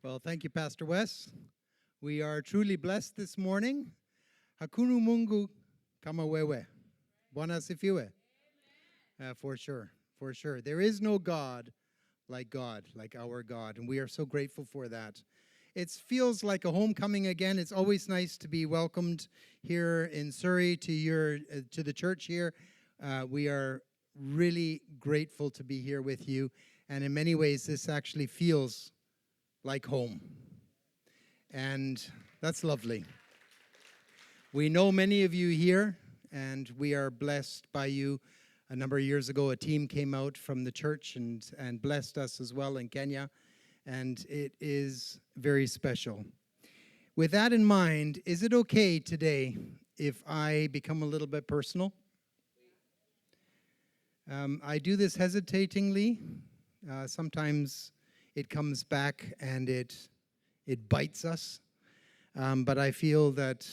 Well, thank you, Pastor Wes. We are truly blessed this morning. Hakunu Mungu kama wewe. Bwana sifiwe. For sure. There is no God, like our God, and we are so grateful for that. It feels like a homecoming again. It's always nice to be welcomed here in Surrey to the church here. We are really grateful to be here with you, and in many ways, this actually feels like home, and that's lovely. We know many of you here, and we are blessed by you. A number of years ago, a team came out from the church and blessed us as well in Kenya, and it is very special. With that in mind, is it okay today if I become a little bit personal? I do this hesitatingly. Sometimes it comes back and it bites us. But I feel that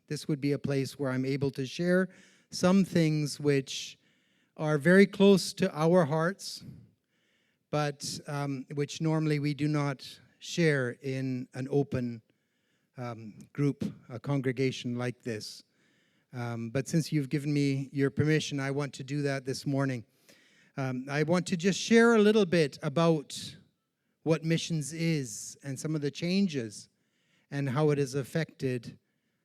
this would be a place where I'm able to share some things which are very close to our hearts, but which normally we do not share in an open group, a congregation like this. But since you've given me your permission, I want to do that this morning. I want to just share a little bit about what missions is and some of the changes and how it has affected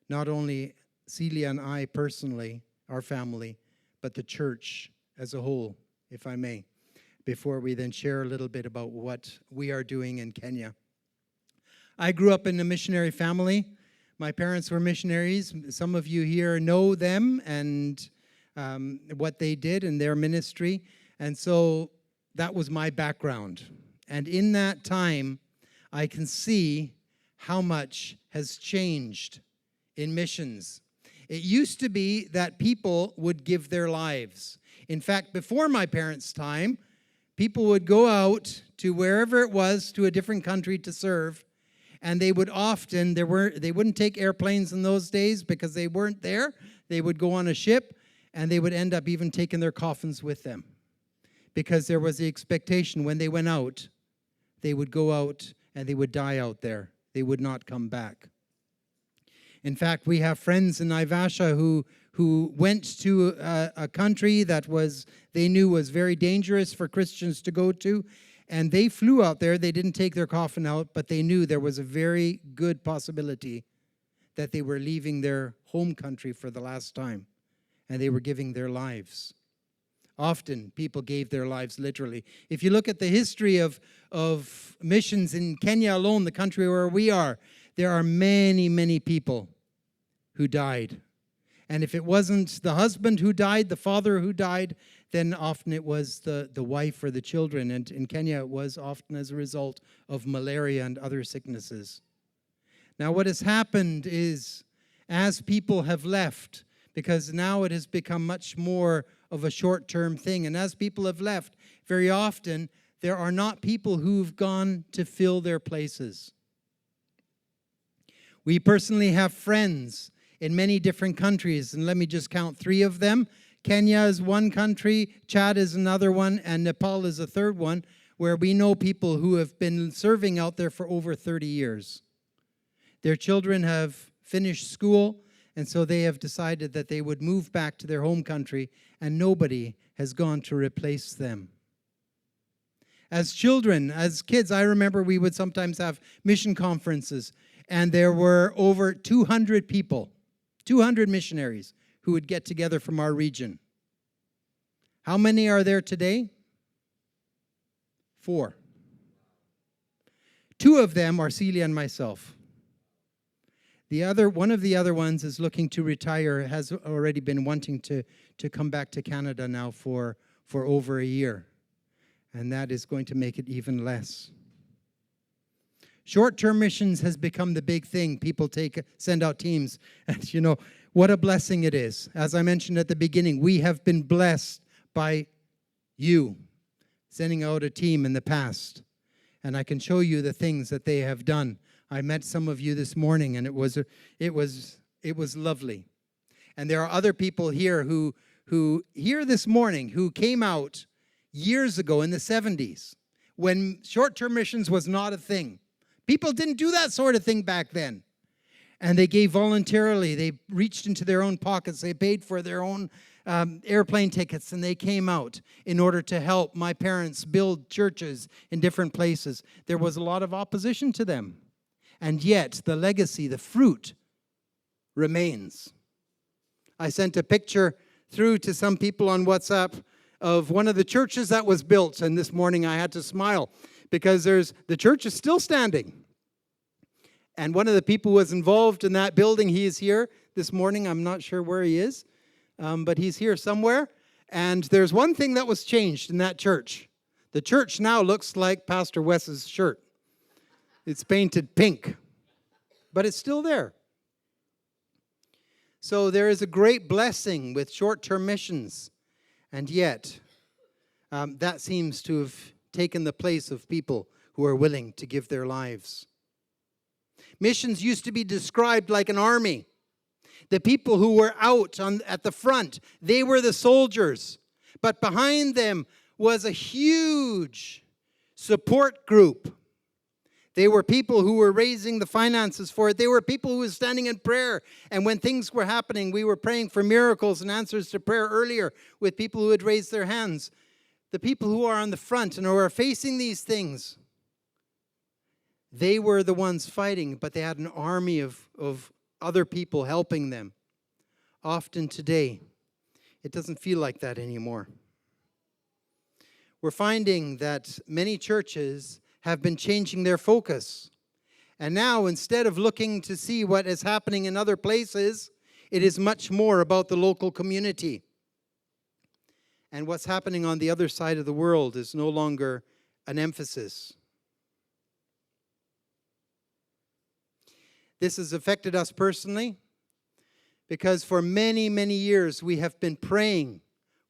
not only Celia and I personally, our family, but the church as a whole, if I may, before we then share a little bit about what we are doing in Kenya. I grew up in a missionary family. My parents were missionaries. Some of you here know them and what they did in their ministry. And so that was my background. And in that time, I can see how much has changed in missions. It used to be that people would give their lives. In fact, before my parents' time, people would go out to wherever it was, to a different country to serve, and they would often, they wouldn't take airplanes in those days because they weren't there. They would go on a ship, and they would end up even taking their coffins with them, because there was the expectation when they went out, they would go out and they would die out there. They would not come back. In fact, we have friends in Naivasha who went to a country that they knew was very dangerous for Christians to go to, and they flew out there. They didn't take their coffin out, but they knew there was a very good possibility that they were leaving their home country for the last time, and they were giving their lives. Often, people gave their lives literally. If you look at the history of missions in Kenya alone, the country where we are, there are many, many people who died. And if it wasn't the husband who died, the father who died, then often it was the wife or the children. And in Kenya, it was often as a result of malaria and other sicknesses. Now, what has happened is, as people have left, because now it has become much more of a short-term thing, and as people have left, very often, there are not people who've gone to fill their places. We personally have friends in many different countries, and let me just count 3 of them. Kenya is one country, Chad is another one, and Nepal is a third one, where we know people who have been serving out there for over 30 years. Their children have finished school, and so they have decided that they would move back to their home country, and nobody has gone to replace them. As children, as kids, I remember we would sometimes have mission conferences, and there were over 200 people, 200 missionaries who would get together from our region. How many are there today? 4. 2 of them are Celia and myself. One of the other ones is looking to retire, has already been wanting to come back to Canada now for over a year. And that is going to make it even less. Short-term missions has become the big thing. People send out teams. And what a blessing it is. As I mentioned at the beginning, we have been blessed by you sending out a team in the past. And I can show you the things that they have done. I met some of you this morning, and it was lovely. And there are other people here who here this morning who came out years ago in the 70s when short-term missions was not a thing. People didn't do that sort of thing back then. And they gave voluntarily. They reached into their own pockets. They paid for their own airplane tickets, and they came out in order to help my parents build churches in different places. There was a lot of opposition to them. And yet, the legacy, the fruit, remains. I sent a picture through to some people on WhatsApp of one of the churches that was built, and this morning I had to smile because the church is still standing. And one of the people who was involved in that building, he is here this morning. I'm not sure where he is, but he's here somewhere. And there's one thing that was changed in that church. The church now looks like Pastor Wes's shirt. It's painted pink, but it's still there. So there is a great blessing with short-term missions, and yet that seems to have taken the place of people who are willing to give their lives. Missions used to be described like an army. The people who were out at the front, they were the soldiers, but behind them was a huge support group. They were people who were raising the finances for it. They were people who were standing in prayer. And when things were happening, we were praying for miracles and answers to prayer earlier with people who had raised their hands. The people who are on the front and who are facing these things, they were the ones fighting, but they had an army of other people helping them. Often today, it doesn't feel like that anymore. We're finding that many churches have been changing their focus. And now, instead of looking to see what is happening in other places, it is much more about the local community. And what's happening on the other side of the world is no longer an emphasis. This has affected us personally because for many, many years we have been praying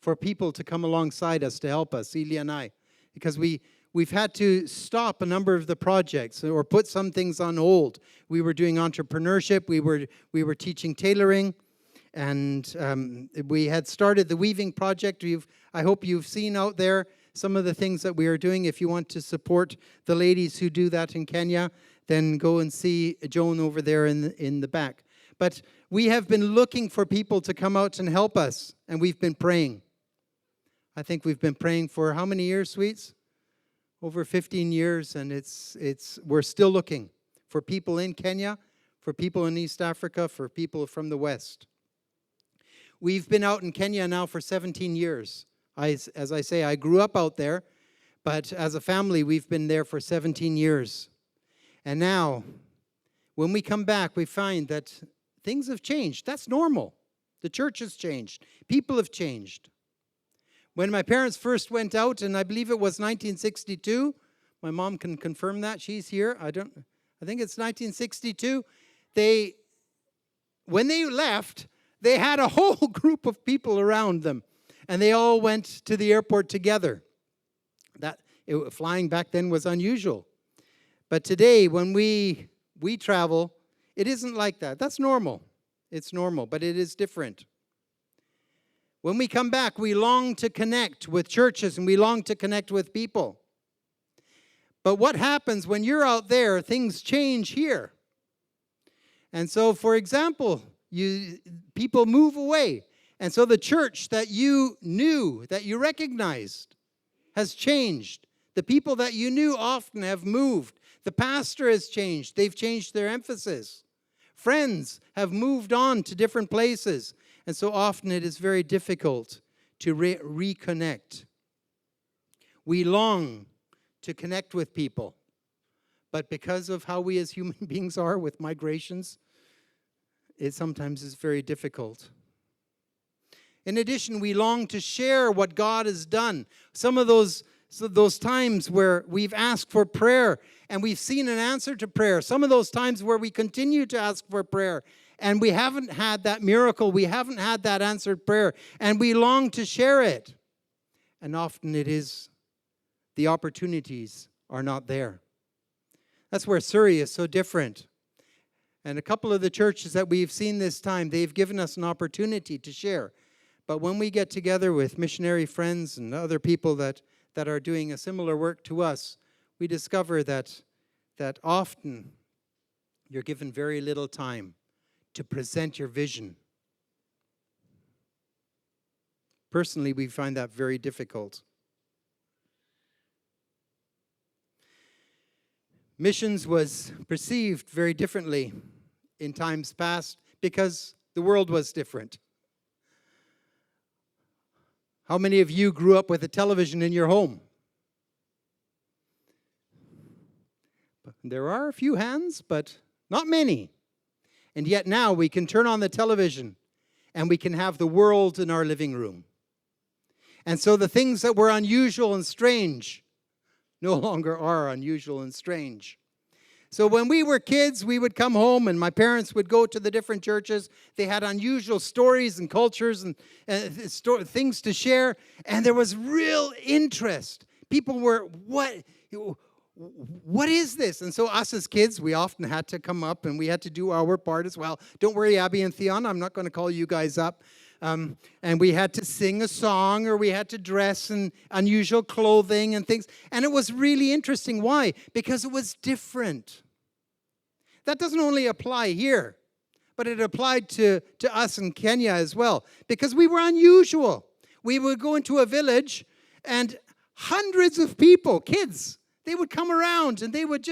for people to come alongside us to help us, Celia and I, because we've had to stop a number of the projects or put some things on hold. We were doing entrepreneurship, we were teaching tailoring, and we had started the weaving project. I hope you've seen out there some of the things that we are doing. If you want to support the ladies who do that in Kenya, then go and see Joan over there in the back. But we have been looking for people to come out and help us, and we've been praying. I think we've been praying for how many years, sweets? Over 15 years, and we're still looking for people in Kenya, for people in East Africa, for people from the West. We've been out in Kenya now for 17 years. As I say, I grew up out there, but as a family, we've been there for 17 years. And now, when we come back, we find that things have changed. That's normal. The church has changed. People have changed. When my parents first went out, and I believe it was 1962, my mom can confirm that. She's here. I think it's 1962. When they left, they had a whole group of people around them, and they all went to the airport together. Flying back then was unusual. But today, when we travel, it isn't like that. That's normal. It's normal, but it is different. When we come back, we long to connect with churches and we long to connect with people. But what happens when you're out there, things change here. And so, for example, people move away. And so the church that you knew, that you recognized, has changed. The people that you knew often have moved. The pastor has changed. They've changed their emphasis. Friends have moved on to different places. And so often it is very difficult to reconnect. We long to connect with people. But because of how we as human beings are with migrations, it sometimes is very difficult. In addition, we long to share what God has done. Some of those times where we've asked for prayer and we've seen an answer to prayer. Some of those times where we continue to ask for prayer and we haven't had that miracle, we haven't had that answered prayer, and we long to share it. And often it is the opportunities are not there. That's where Surrey is so different. And a couple of the churches that we've seen this time, they've given us an opportunity to share. But when we get together with missionary friends and other people that that are doing a similar work to us, we discover that often you're given very little time to present your vision. Personally, we find that very difficult. Missions was perceived very differently in times past because the world was different. How many of you grew up with a television in your home? There are a few hands, but not many. And yet now we can turn on the television and we can have the world in our living room. And so the things that were unusual and strange no longer are unusual and strange. So when we were kids, we would come home and my parents would go to the different churches. They had unusual stories and cultures and things to share. And there was real interest. People were, what is this? And so us as kids, we often had to come up and we had to do our part as well. Don't worry, Abby and Theon, I'm not going to call you guys up. And we had to sing a song, or we had to dress in unusual clothing and things. And it was really interesting. Why? Because it was different. That doesn't only apply here, but it applied to us in Kenya as well. Because we were unusual. We would go into a village and hundreds of people, kids, they would come around and they would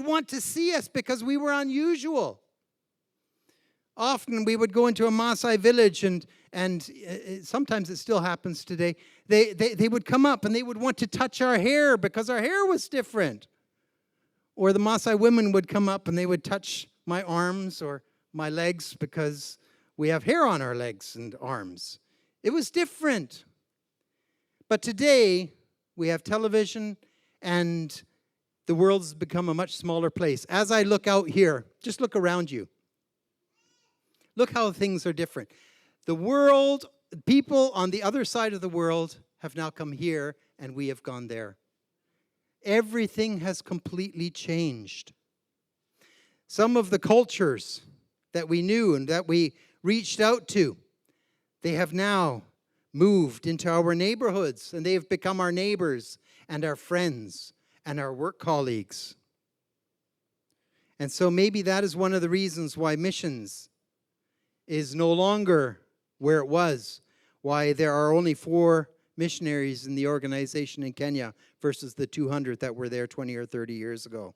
want to see us because we were unusual. Often we would go into a Maasai village and sometimes it still happens today. They would come up and they would want to touch our hair because our hair was different. Or the Maasai women would come up and they would touch my arms or my legs because we have hair on our legs and arms. It was different. But today we have television and the world has become a much smaller place. As I look out here, just look around you. Look how things are different. The world, people on the other side of the world have now come here and we have gone there. Everything has completely changed. Some of the cultures that we knew and that we reached out to, they have now moved into our neighborhoods and they have become our neighbors and our friends and our work colleagues. And so maybe that is one of the reasons why missions is no longer where it was, why there are only 4 missionaries in the organization in Kenya versus the 200 that were there 20 or 30 years ago.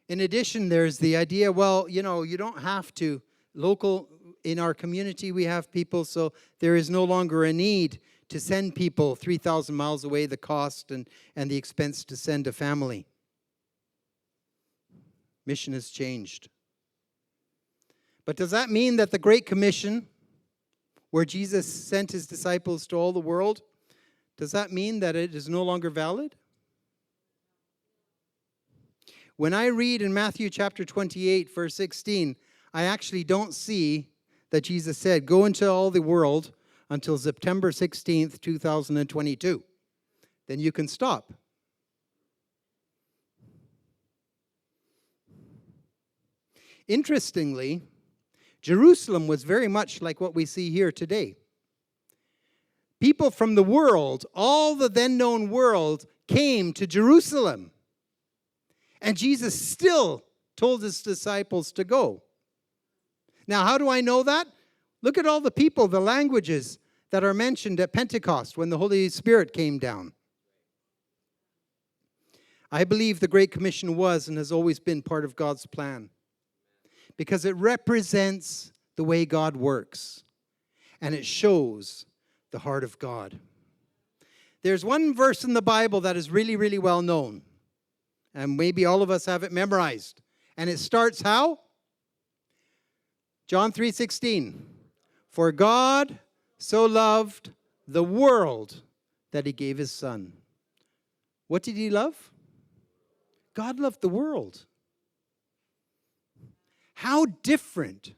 In addition, there's the idea, well, you don't have to. Local, in our community, we have people, so there is no longer a need to send people 3,000 miles away, the cost and the expense to send a family. Mission has changed. But does that mean that the Great Commission, where Jesus sent his disciples to all the world, does that mean that it is no longer valid? When I read in Matthew chapter 28, verse 16, I actually don't see that Jesus said, go into all the world until September 16th, 2022. Then you can stop. Interestingly, Jerusalem was very much like what we see here today. People from the world, all the then known world, came to Jerusalem. And Jesus still told his disciples to go. Now, how do I know that? Look at all the people, the languages that are mentioned at Pentecost when the Holy Spirit came down. I believe the Great Commission was and has always been part of God's plan, because it represents the way God works, and it shows the heart of God. There's one verse in the Bible that is really, really well known, and maybe all of us have it memorized, and it starts how? John 3:16. For God so loved the world that he gave his Son. What did he love? God loved the world. How different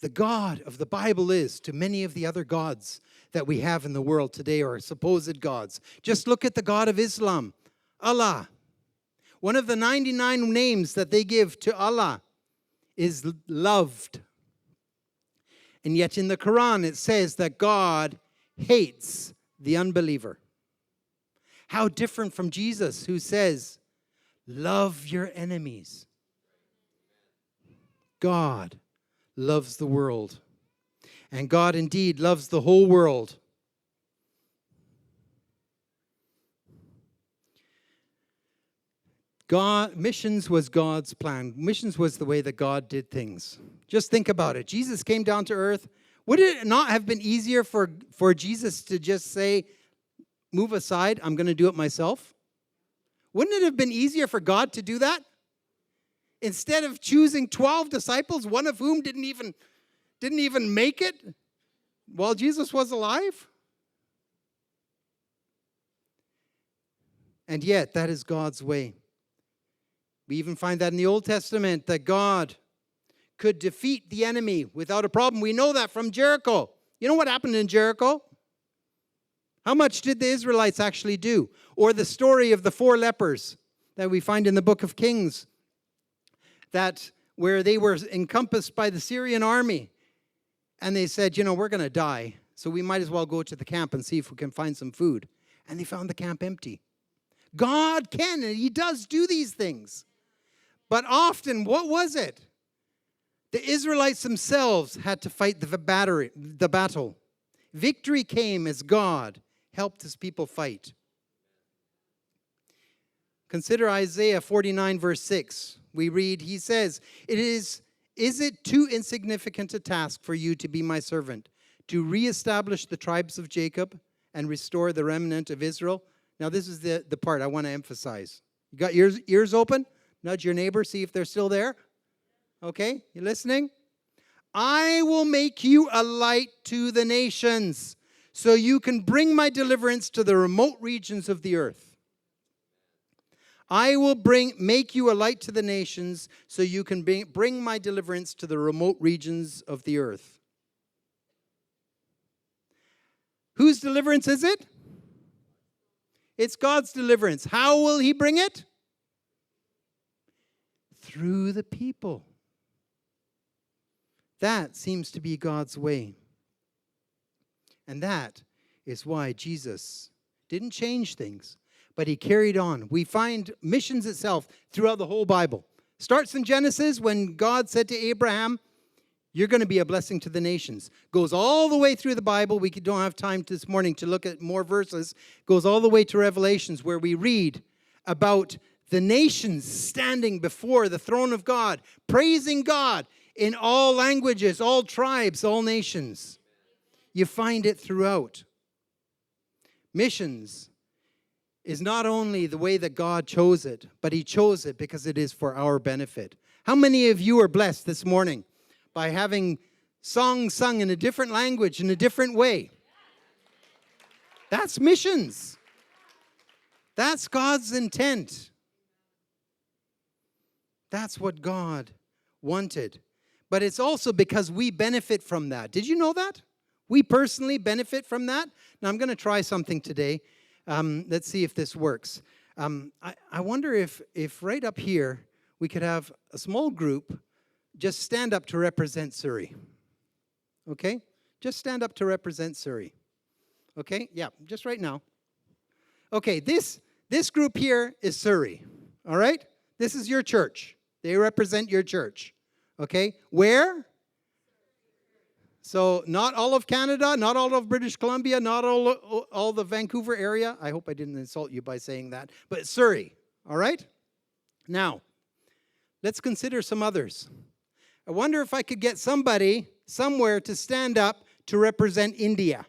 the God of the Bible is to many of the other gods that we have in the world today, or supposed gods. Just look at the God of Islam, Allah. One of the 99 names that they give to Allah is loved. And yet in the Quran it says that God hates the unbeliever. How different from Jesus, who says, love your enemies. God loves the world. And God indeed loves the whole world. Missions was God's plan. Missions was the way that God did things. Just think about it. Jesus came down to earth. Would it not have been easier for Jesus to just say, move aside, I'm going to do it myself? Wouldn't it have been easier for God to do that? Instead of choosing 12 disciples, one of whom didn't even make it while Jesus was alive? And yet, that is God's way. We even find that in the Old Testament, that God could defeat the enemy without a problem. We know that from Jericho. You know what happened in Jericho? How much did the Israelites actually do? Or the story of the 4 lepers that we find in the book of Kings, that where they were encompassed by the Syrian army, and they said, we're going to die, so we might as well go to the camp and see if we can find some food. And they found the camp empty. God can, and he does do these things. But often, what was it? The Israelites themselves had to fight the battle. Victory came as God helped his people fight. Consider Isaiah 49, verse 6. We read, he says, Is it too insignificant a task for you to be my servant, to reestablish the tribes of Jacob and restore the remnant of Israel? Now, this is the part I want to emphasize. You got your ears open? Nudge your neighbor, see if they're still there. Okay, you listening? I will make you a light to the nations, so you can bring my deliverance to the remote regions of the earth. I will make you a light to the nations, so you can bring my deliverance to the remote regions of the earth. Whose deliverance is it? It's God's deliverance. How will he bring it? Through the people. That seems to be God's way. And that is why Jesus didn't change things, but he carried on. We find missions itself throughout the whole Bible. Starts in Genesis when God said to Abraham, you're going to be a blessing to the nations. Goes all the way through the Bible. We don't have time this morning to look at more verses. Goes all the way to Revelations, where we read about the nations standing before the throne of God, praising God in all languages, all tribes, all nations. You find it throughout. Missions is not only the way that God chose it, but he chose it because it is for our benefit. How many of you are blessed this morning by having songs sung in a different language, in a different way? That's missions. That's God's intent. That's what God wanted. But it's also because we benefit from that. Did you know that? We personally benefit from that. Now, I'm going to try something today. Let's see if this works. I wonder if right up here we could have a small group just stand up to represent Surrey. Okay? Just stand up to represent Surrey. Okay? Yeah, just right now. Okay, this group here is Surrey. All right? This is your church. They represent your church. Okay? Where? So not all of Canada, not all of British Columbia, not all the Vancouver area. I hope I didn't insult you by saying that. But Surrey. All right? Now, let's consider some others. I wonder if I could get somebody somewhere to stand up to represent India.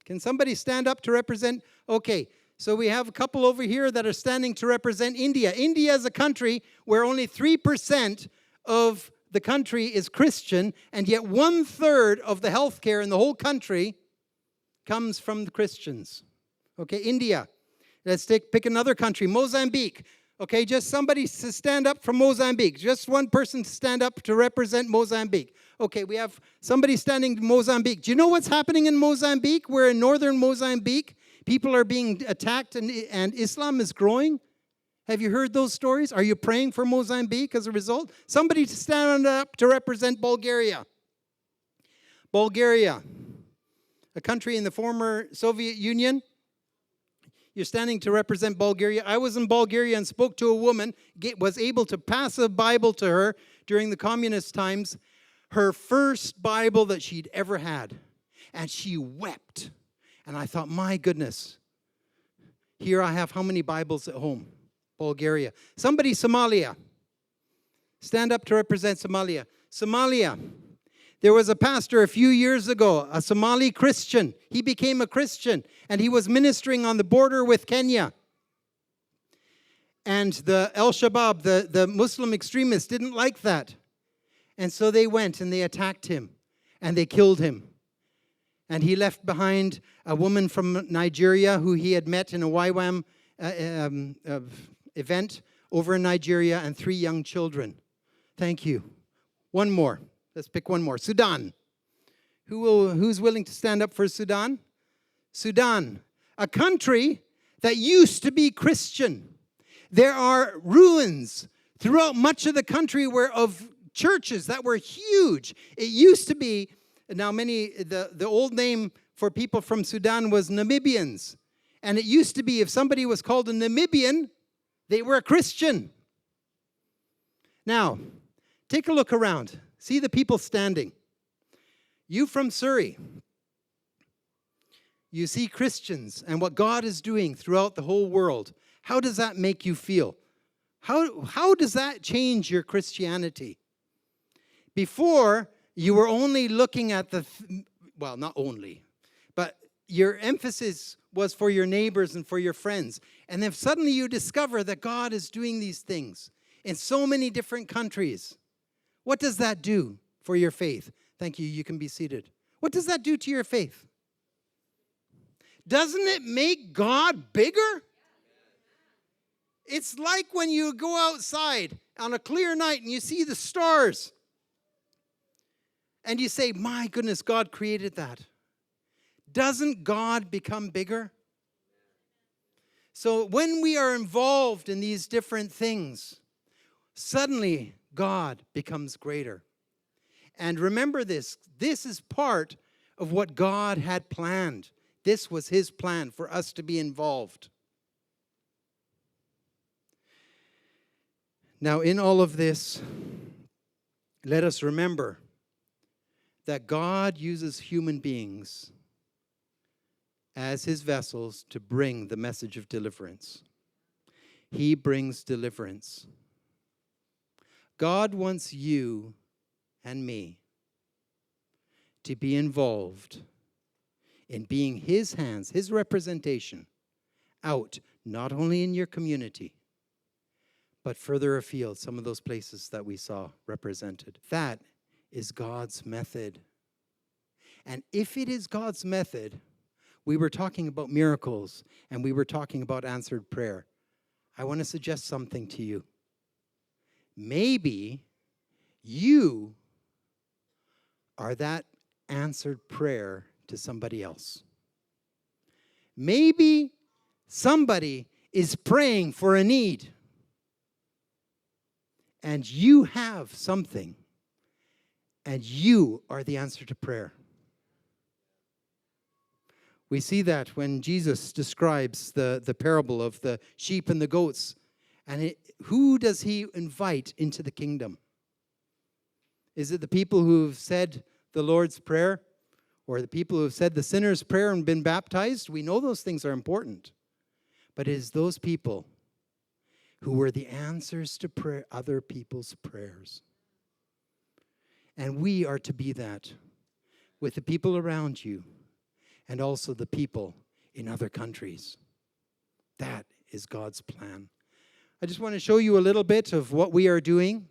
Can somebody stand up to represent? Okay, so we have a couple over here that are standing to represent India. India is a country where only 3% of the country is Christian, and yet 1/3 of the healthcare in the whole country comes from the Christians. Okay, India. Let's pick another country, Mozambique. Okay, just somebody to stand up from Mozambique. Just one person to stand up to represent Mozambique. Okay, we have somebody standing in Mozambique. Do you know what's happening in Mozambique? Where in northern Mozambique, people are being attacked and Islam is growing? Have you heard those stories? Are you praying for Mozambique as a result? Somebody to stand up to represent Bulgaria. Bulgaria. a country in the former Soviet Union. You're standing to represent Bulgaria. I was in Bulgaria and spoke to a woman, was able to pass a Bible to her during the communist times, her first Bible that she'd ever had. And she wept. And I thought, my goodness, here I have how many Bibles at home? Bulgaria. Somebody, Somalia. Stand up to represent Somalia. Somalia. There was a pastor a few years ago, a Somali Christian. He became a Christian, and he was ministering on the border with Kenya. And the Al-Shabaab, the Muslim extremists, didn't like that. And so they went and they attacked him, and they killed him. And he left behind a woman from Nigeria who he had met in a YWAM event over in Nigeria, and 3 young children. Thank you. One more. Let's pick one more. Sudan. Who's willing to stand up for Sudan? Sudan, a country that used to be Christian. There are ruins throughout much of the country of churches that were huge. It used to be, now the old name for people from Sudan was Namibians. And it used to be if somebody was called a Namibian, they were a Christian. Now, take a look around. See the people standing. You from Surrey, you see Christians and what God is doing throughout the whole world. How does that make you feel? How does that change your Christianity? Before, you were only looking at well, not only, but your emphasis was for your neighbors and for your friends. And then suddenly you discover that God is doing these things in so many different countries. What does that do for your faith? Thank you. You can be seated. What does that do to your faith? Doesn't it make God bigger? It's like when you go outside on a clear night and you see the stars. And you say, my goodness, God created that. Doesn't God become bigger? So when we are involved in these different things, suddenly God becomes greater. And remember this is part of what God had planned. This was his plan for us to be involved. Now, in all of this, let us remember that God uses human beings as his vessels to bring the message of deliverance. He brings deliverance. God wants you and me to be involved in being his hands, his representation out, not only in your community, but further afield, some of those places that we saw represented. That is God's method. And if it is God's method, we were talking about miracles and we were talking about answered prayer. I want to suggest something to you. Maybe you are that answered prayer to somebody else. Maybe somebody is praying for a need and you have something and you are the answer to prayer. We see that when Jesus describes the parable of the sheep and the goats. And who does he invite into the kingdom? Is it the people who've said the Lord's Prayer? Or the people who've said the sinner's prayer and been baptized? We know those things are important. But it is those people who were the answers to prayer, other people's prayers. And we are to be that with the people around you and also the people in other countries. That is God's plan. I just want to show you a little bit of what we are doing,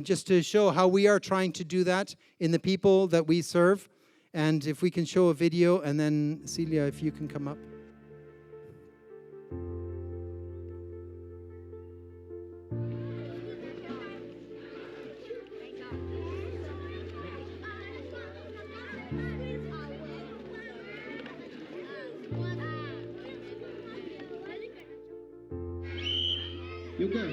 just to show how we are trying to do that in the people that we serve. And if we can show a video, and then Celia, if you can come up. You go.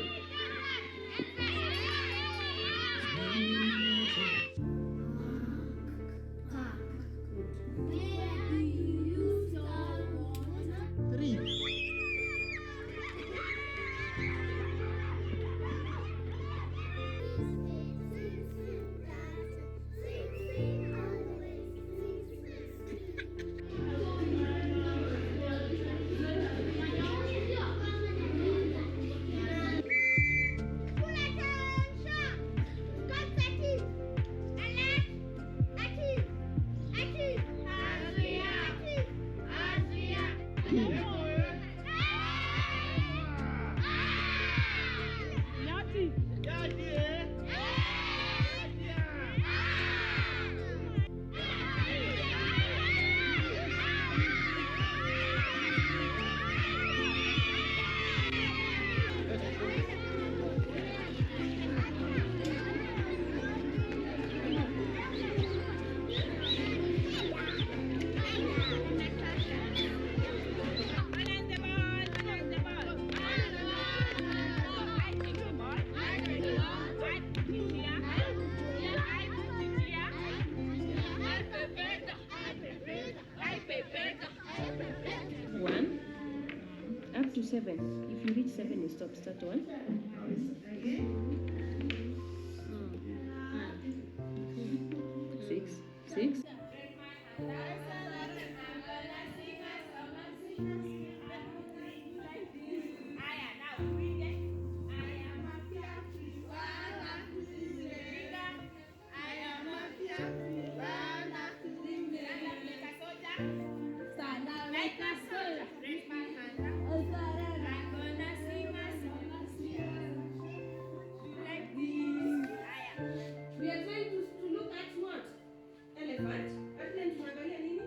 up to 7. If you reach 7, you stop. Start 1. Six. We are trying to look at what? Elephant. Elephant tunaangalia nini?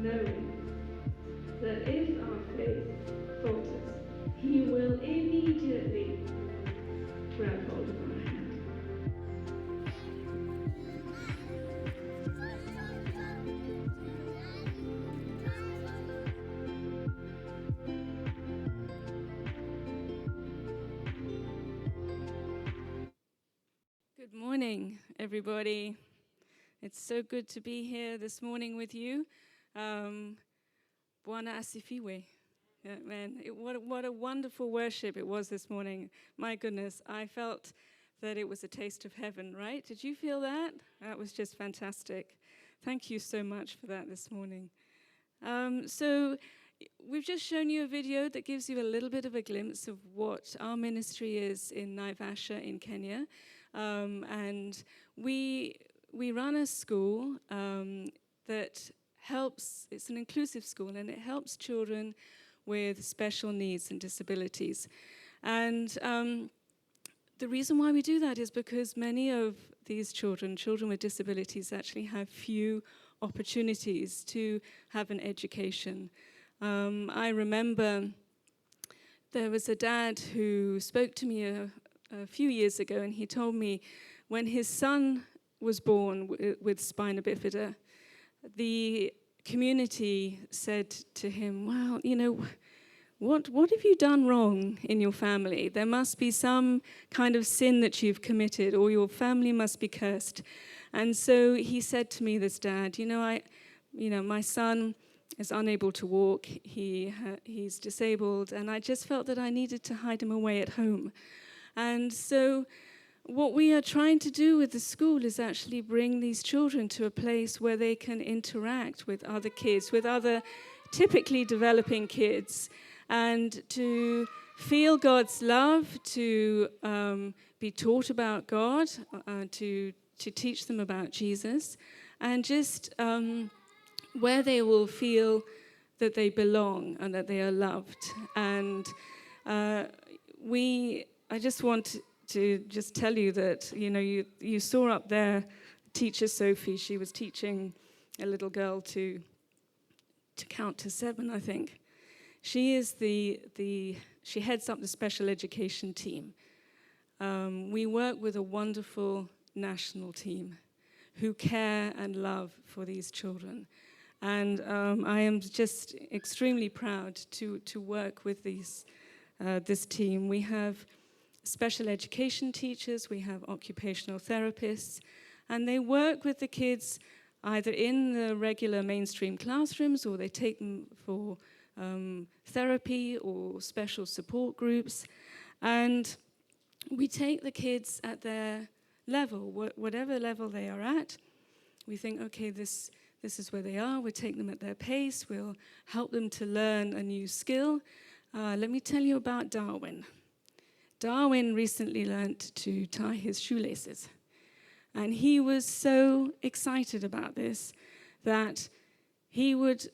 Knowing that if our faith falters, He will immediately grab hold of our hand. Good morning, everybody. It's so good to be here this morning with you. Bwana asifiwe. Yeah, man, what a wonderful worship it was this morning. My goodness, I felt that it was a taste of heaven, right? Did you feel that? That was just fantastic. Thank you so much for that this morning. So we've just shown you a video that gives you a little bit of a glimpse of what our ministry is in Naivasha in Kenya. And we run a school that helps, it's an inclusive school, and it helps children with special needs and disabilities. And the reason why we do that is because many of these children with disabilities, actually have few opportunities to have an education. I remember there was a dad who spoke to me a few years ago, and he told me when his son was born with spina bifida, the community said to him, well, you know, what have you done wrong in your family? There must be some kind of sin that you've committed, or your family must be cursed. And so he said to me, this dad, my son is unable to walk, he's disabled, and I just felt that I needed to hide him away at home. And so what we are trying to do with the school is actually bring these children to a place where they can interact with other kids, with other typically developing kids, and to feel God's love, to be taught about God, to teach them about Jesus, and just where they will feel that they belong and that they are loved. And I just want to just tell you that, you saw up there teacher Sophie. She was teaching a little girl to count to 7, I think. She is she heads up the special education team. We work with a wonderful national team who care and love for these children. And I am just extremely proud to work with this team. We have special education teachers, we have occupational therapists, and they work with the kids either in the regular mainstream classrooms, or they take them for therapy or special support groups. And we take the kids at their level, whatever level they are at. We think, okay, this is where they are. We'll take them at their pace. We'll help them to learn a new skill. Let me tell you about Darwin. Darwin recently learned to tie his shoelaces. And he was so excited about this that he would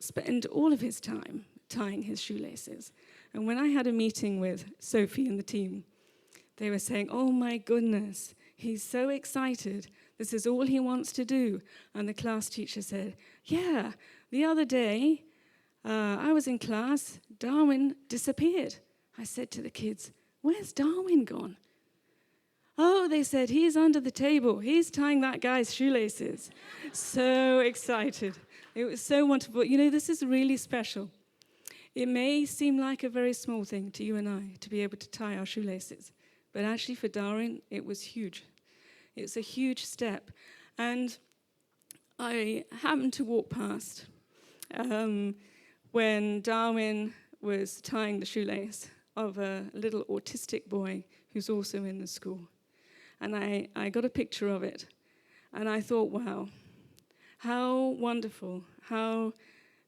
spend all of his time tying his shoelaces. And when I had a meeting with Sophie and the team, they were saying, oh my goodness, he's so excited. This is all he wants to do. And the class teacher said, yeah, the other day I was in class, Darwin disappeared. I said to the kids, where's Darwin gone? Oh, they said, he's under the table. He's tying that guy's shoelaces. So excited. It was so wonderful. You know, this is really special. It may seem like a very small thing to you and I to be able to tie our shoelaces. But actually for Darwin, it was huge. It's a huge step. And I happened to walk past when Darwin was tying the shoelace of a little autistic boy who's also in the school. And I got a picture of it. And I thought, wow, how wonderful, how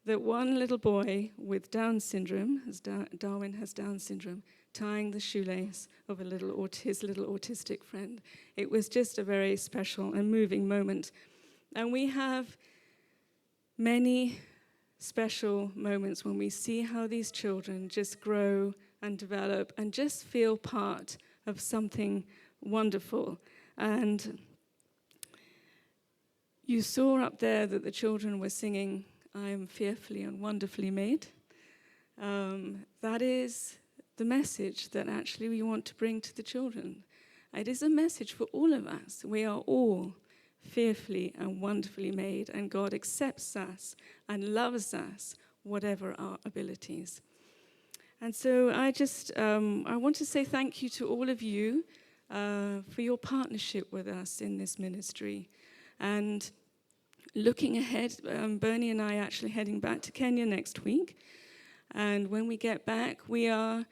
that one little boy with Down syndrome, as Darwin has Down syndrome, tying the shoelace of his little autistic friend. It was just a very special and moving moment. And we have many special moments when we see how these children just grow and develop and just feel part of something wonderful. And you saw up there that the children were singing, I am fearfully and wonderfully made. That is the message that actually we want to bring to the children. It is a message for all of us. We are all fearfully and wonderfully made, and God accepts us and loves us, whatever our abilities. And so I want to say thank you to all of you for your partnership with us in this ministry. And looking ahead, Bernie and I are actually heading back to Kenya next week. And when we get back, we're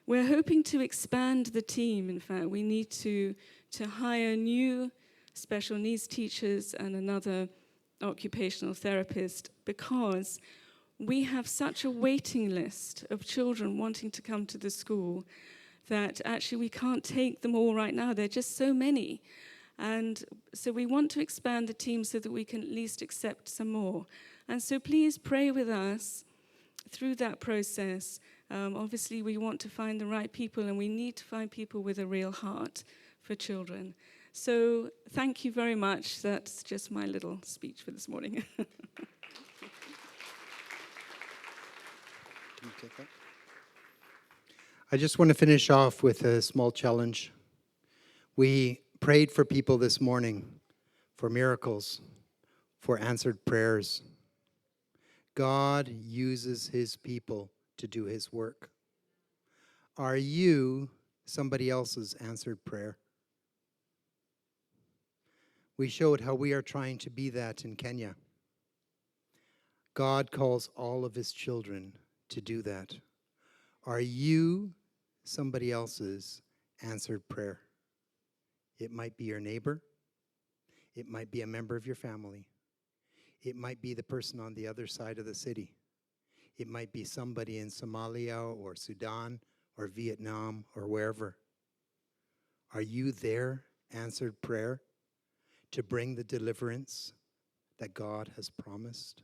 hoping to expand the team. In fact, we need to hire new special needs teachers and another occupational therapist, because we have such a waiting list of children wanting to come to the school that actually we can't take them all right now. There are just so many. And so we want to expand the team so that we can at least accept some more. And so please pray with us through that process. Obviously, we want to find the right people, and we need to find people with a real heart for children. So thank you very much. That's just my little speech for this morning. Can you take that? I just want to finish off with a small challenge. We prayed for people this morning, for miracles, for answered prayers. God uses his people to do his work. Are you somebody else's answered prayer? We showed how we are trying to be that in Kenya. God calls all of his children to do that. Are you somebody else's answered prayer? It might be your neighbor. It might be a member of your family. It might be the person on the other side of the city. It might be somebody in Somalia or Sudan or Vietnam or wherever. Are you their answered prayer to bring the deliverance that God has promised?